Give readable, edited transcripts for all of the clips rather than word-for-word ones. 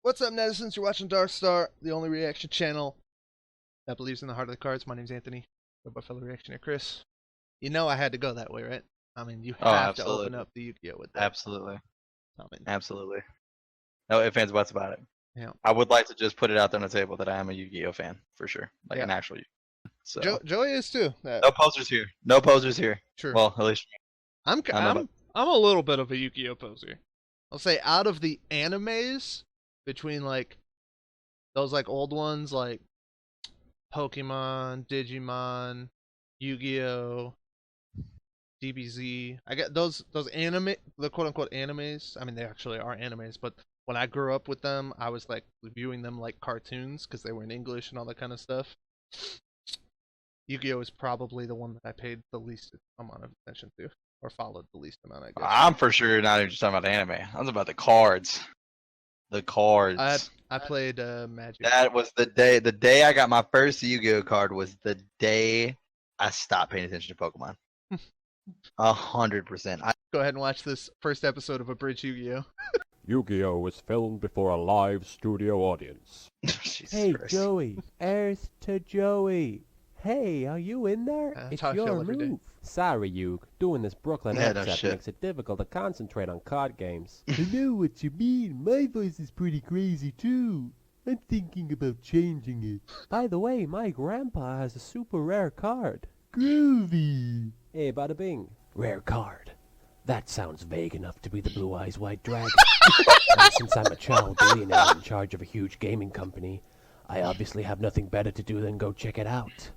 What's up, netizens? You're watching DarkStar, the only reaction channel that believes in the heart of the cards. My name's Anthony. With my fellow reactioner, Chris. You know I had to go that way, right? I mean, you Oh, have to absolutely. open up the Yu-Gi-Oh with that. Absolutely. I mean, Absolutely. No ifs, ands, buts about it. yeah. I would like to just put it out there on the table that I am a Yu-Gi-Oh fan for sure, like Yeah. an actual Yu-Gi-Oh. So Joey is too. no posers here. No posers here. True. Well, at least I'm I don't know about. I'm a little bit of a Yu-Gi-Oh poser. I'll say out of the animes, between like those like old ones like Pokemon, Digimon, Yu-Gi-Oh, DBZ. I get those anime, the quote unquote animes. I mean, they actually are animes, but when I grew up with them, I was like viewing them like cartoons because they were in English and all that kind of stuff. Yu-Gi-Oh is probably the one that I paid the least amount of attention to, or followed the least amount, I guess. I'm for sure not even just talking about the anime. I was about the cards. The cards. I played Magic. That was the day. The day I got my first Yu-Gi-Oh card was the day I stopped paying attention to Pokemon. 100%. Go ahead and watch this first episode of Abridged Yu-Gi-Oh. Yu-Gi-Oh! Was filmed before a live studio audience. Jesus Hey, Christ. Joey. Earth to Joey. Hey, are you in there? That's It's how I feel your every day. move. Sorry, Yug. Doing this Brooklyn Yeah, no accent shit. makes it difficult to concentrate on card games. I know what you mean. My voice is pretty crazy, too. I'm thinking about changing it. By the way, my grandpa has a super rare card. Groovy. Hey, bada bing. Rare card. That sounds vague enough to be the Blue Eyes White Dragon. And since I'm a child billionaire in charge of a huge gaming company, I obviously have nothing better to do than go check it out.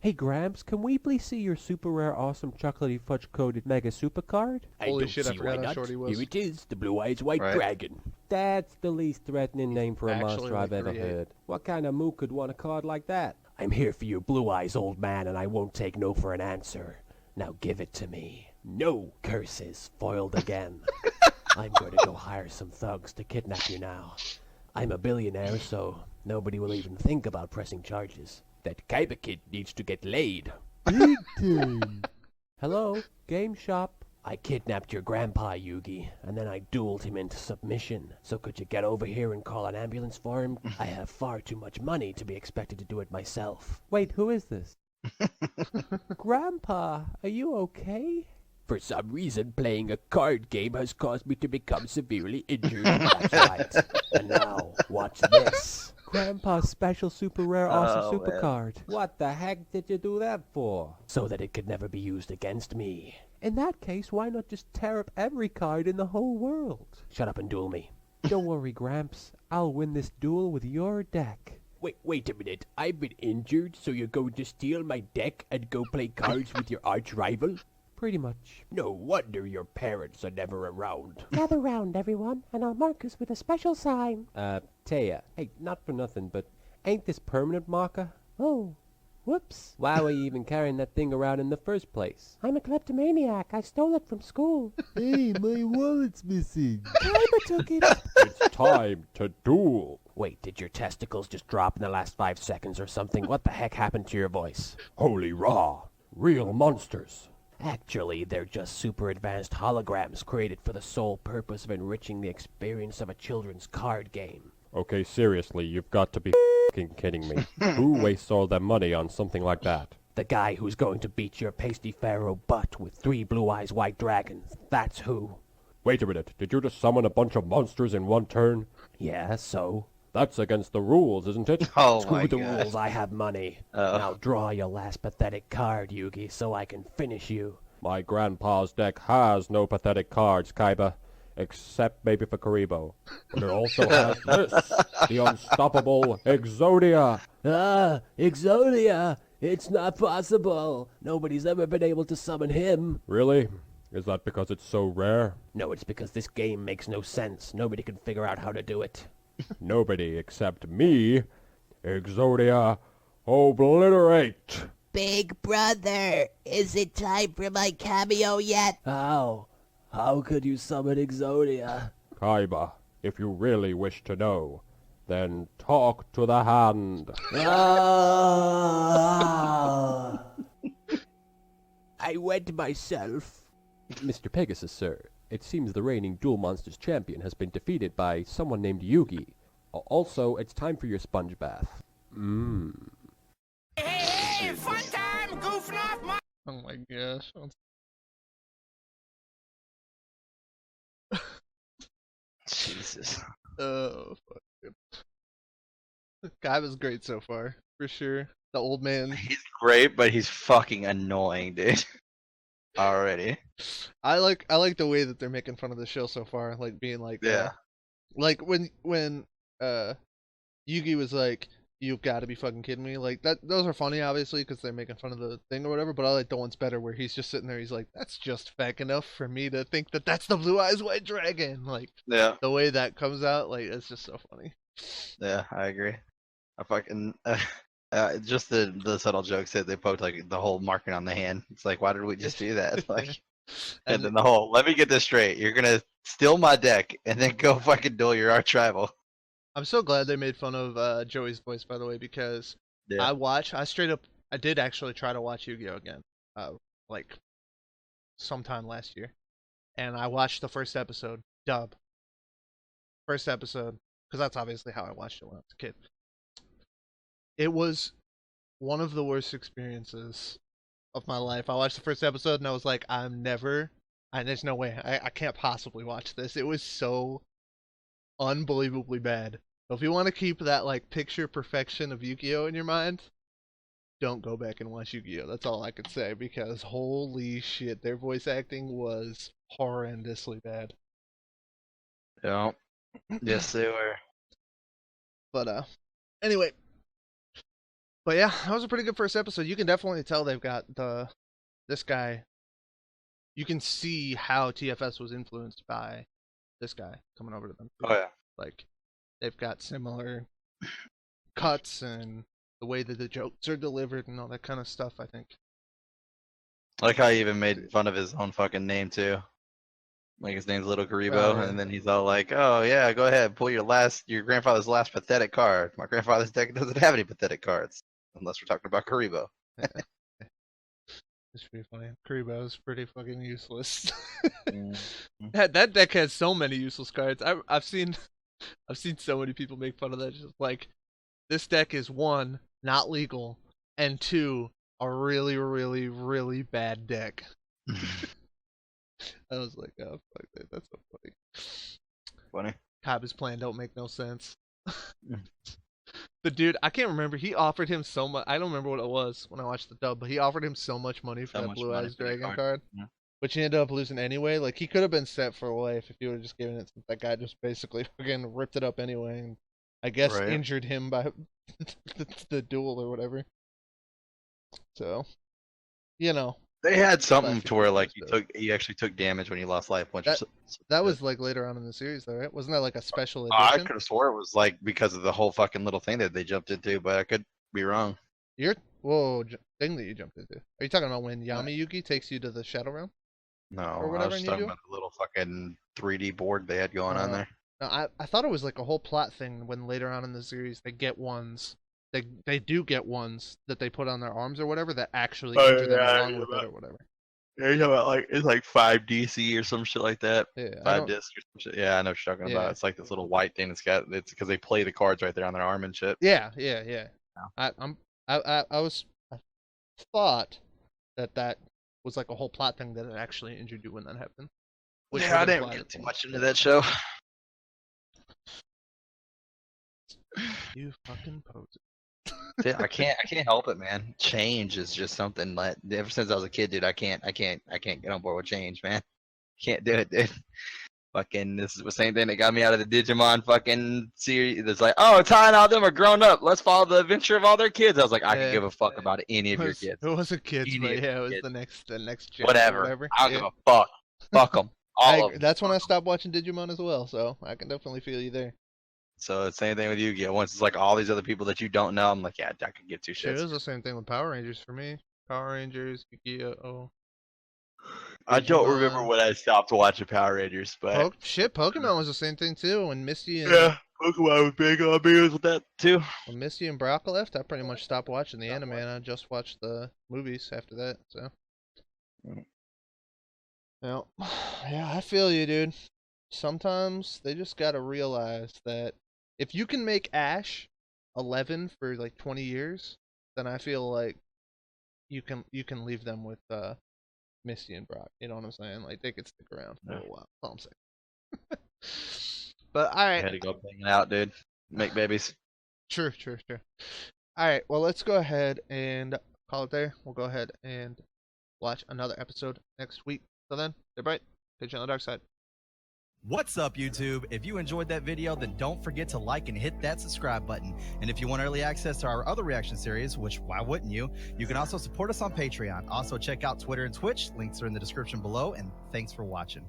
Hey Gramps, can we please see your super rare, awesome, chocolatey fudge-coated mega super card? Holy shit, I forgot how short he was. Here it is, the Blue Eyes White Right. Dragon. That's the least threatening name for a Actually monster like I've ever 38. heard. What kind of mook could want a card like that? I'm here for your Blue Eyes, old man, and I won't take no for an answer. Now give it to me. No curses, foiled again. I'm going to go hire some thugs to kidnap you now. I'm a billionaire, so nobody will even think about pressing charges. That Kaiba kid needs to get laid. Big time. Hello, game shop. I kidnapped your grandpa, Yugi, and then I dueled him into submission. So could you get over here and call an ambulance for him? I have far too much money to be expected to do it myself. Wait, who is this? Grandpa, are you okay? For some reason, playing a card game has caused me to become severely injured. That's right. And now, watch this. Grandpa's special super rare awesome Oh, super man. card. What the heck did you do that for? So that it could never be used against me. In that case, why not just tear up every card in the whole world? Shut up and duel me. Don't worry, Gramps. I'll win this duel with your deck. Wait a minute. I've been injured, so you're going to steal my deck and go play cards with your arch rival? Pretty much. No wonder your parents are never around. Gather round, everyone, and I'll mark us with a special sign. Taya. Hey, not for nothing, but ain't this permanent marker? Oh, whoops. Why were you even carrying that thing around in the first place? I'm a kleptomaniac. I stole it from school. Hey, my wallet's missing. Kaiba took it. It's time to duel. Wait, did your testicles just drop in the last 5 seconds or something? What the heck happened to your voice? Holy raw. Real monsters. Actually, they're just super advanced holograms created for the sole purpose of enriching the experience of a children's card game. Okay, seriously, you've got to be f***ing kidding me. Who wastes all their money on something like that? The guy who's going to beat your pasty pharaoh butt with 3 Blue Eyes White Dragons. That's who. Wait a minute, did you just summon a bunch of monsters in one turn? Yeah, so? That's against the rules, isn't it? Oh Screw my the god. rules, I have money. Oh. Now draw your last pathetic card, Yugi, so I can finish you. My grandpa's deck has no pathetic cards, Kaiba. Except maybe for Karibo. But it also has this, the unstoppable Exodia. Ah, Exodia! It's not possible! Nobody's ever been able to summon him! Really? Is that because it's so rare? No, it's because this game makes no sense. Nobody can figure out how to do it. Nobody except me. Exodia, obliterate! Big brother, is it time for my cameo yet? How? How could you summon Exodia? Kaiba, if you really wish to know, then talk to the hand. Ah! I went myself. Mr. Pegasus, sir, it seems the reigning Duel Monsters champion has been defeated by someone named Yugi. Also, it's time for your sponge bath. Mmm. Jesus. Oh my gosh. Jesus. Oh fuck. Guy was great so far, for sure. The old man. He's great, but he's fucking annoying, dude. Already. I like the way that they're making fun of the show so far, like being Yeah. like when Yugi was like, "You've got to be fucking kidding me!" Like that. Those are funny, obviously, because they're making fun of the thing or whatever. But I like the ones better where he's just sitting there. He's like, "That's just fake enough for me to think that that's the Blue Eyes White Dragon." Like Yeah. the way that comes out, like it's just so funny. Yeah, I agree. I fucking just the subtle jokes that they poked, like the whole marking on the hand. It's like, why did we just do that? Like, and then the whole, let me get this straight. You're gonna steal my deck and then go fucking duel your arch rival. I'm so glad they made fun of Joey's voice, by the way, because Yeah. I did actually try to watch Yu-Gi-Oh again, like sometime last year, and I watched the first episode dub. First episode, because that's obviously how I watched it when I was a kid. It was one of the worst experiences of my life. I watched the first episode and I was like, there's no way, I can't possibly watch this. It was so unbelievably bad. So if you want to keep that like picture perfection of Yu-Gi-Oh in your mind, don't go back and watch Yu-Gi-Oh. That's all I could say, because holy shit, their voice acting was horrendously bad. Yeah. Yes, they were. But anyway, but yeah, that was a pretty good first episode. You can definitely tell they've got this guy. You can see how TFS was influenced by this guy coming over to them. Oh yeah. Like they've got similar cuts and the way that the jokes are delivered and all that kind of stuff, I think. I like how he even made fun of his own fucking name too. Like his name's Little Karibo, yeah. and then he's all like, "Oh yeah, go ahead, pull your grandfather's last pathetic card. My grandfather's deck doesn't have any pathetic cards, unless we're talking about Karibo." It's pretty funny. Karibo's pretty fucking useless. Mhm. That deck has so many useless cards. I've seen so many people make fun of that. Just like, this deck is one, not legal, and two, a really, really, really bad deck. I was like, oh fuck that, that's so funny. Funny. Kaiba's plan don't make no sense. Mm. The dude, I can't remember. He offered him so much. I don't remember what it was when I watched the dub, but he offered him so much money for So that much Blue money Eyes for that Dragon card. card, Yeah. which he ended up losing anyway. Like he could have been set for life if he would have just given it. Since that guy just basically fucking ripped it up anyway, and I guess Right. injured him by the duel or whatever. So, you know, They had something Classic to where Blue like Eyes you actually took damage when you lost life. Once That- you, that was like later on in the series, though, right? Wasn't that like a special I edition? could have swore it was like because of the whole fucking little thing that they jumped into, but I could be wrong. Thing that you jumped into. Are you talking about when Yami Yugi takes you to the Shadow Realm? No, Or I whatever was just in talking Yu-Gi-Oh? about the little fucking 3D board they had going on there. No, I thought it was like a whole plot thing when later on in the series they get ones. They do get ones that they put on their arms or whatever that actually Oh, injure them yeah, along with it or whatever. Yeah, you're talking about like it's like 5 DC or some shit like that. Yeah, I 5 don't. disc or some shit. Yeah, I know what you're talking Yeah. about. It's like this little white thing. It's because they play the cards right there on their arm and shit. Yeah. Yeah. I thought that was like a whole plot thing that it actually injured you when that happened. Which Yeah, I would didn't imply get that too much into that show. you fucking pose it. Dude, I can't help it, man. Change is just something that ever since I was a kid, dude, I can't get on board with change, man. Can't do it, dude. Fucking, this is the same thing that got me out of the Digimon fucking series. It's like, oh, Ty and all them are grown up. Let's follow the adventure of all their kids. I was like, I Yeah. could give a fuck about any of your kids. It wasn't kids, Any but of yeah, it your was kids. the next gen or Whatever. whatever. I don't Yeah. give a fuck. Fuck them. All of them. That's when I stopped watching Digimon as well, so I can definitely feel you there. So it's the same thing with Yu-Gi-Oh. Once it's like all these other people that you don't know, I'm like, yeah, I could give two Shit, it shits. was the same thing with Power Rangers for me. Power Rangers, Yu-Gi-Oh. I don't remember Digimon. when I stopped watching Power Rangers, but Pokemon was the same thing too. When Misty and Pokemon was big on me with that too. when Misty and Brock left, I pretty much stopped watching the anime and I just watched the movies after that. So, Mm. yeah, I feel you, dude. Sometimes they just gotta realize that if you can make Ash 11 for like 20 years, then I feel like you can leave them with Misty and Brock. You know what I'm saying? Like they could stick around for a while. That's all I'm saying. But all I right, had to go hanging out, dude. Make babies. true. All right, well let's go ahead and call it there. We'll go ahead and watch another episode next week. So then, goodbye. Pitch on the dark side. What's up, YouTube? If you enjoyed that video, then don't forget to like and hit that subscribe button. And if you want early access to our other reaction series, which why wouldn't you? You can also support us on Patreon. Also check out Twitter and Twitch. Links are in the description below, and thanks for watching.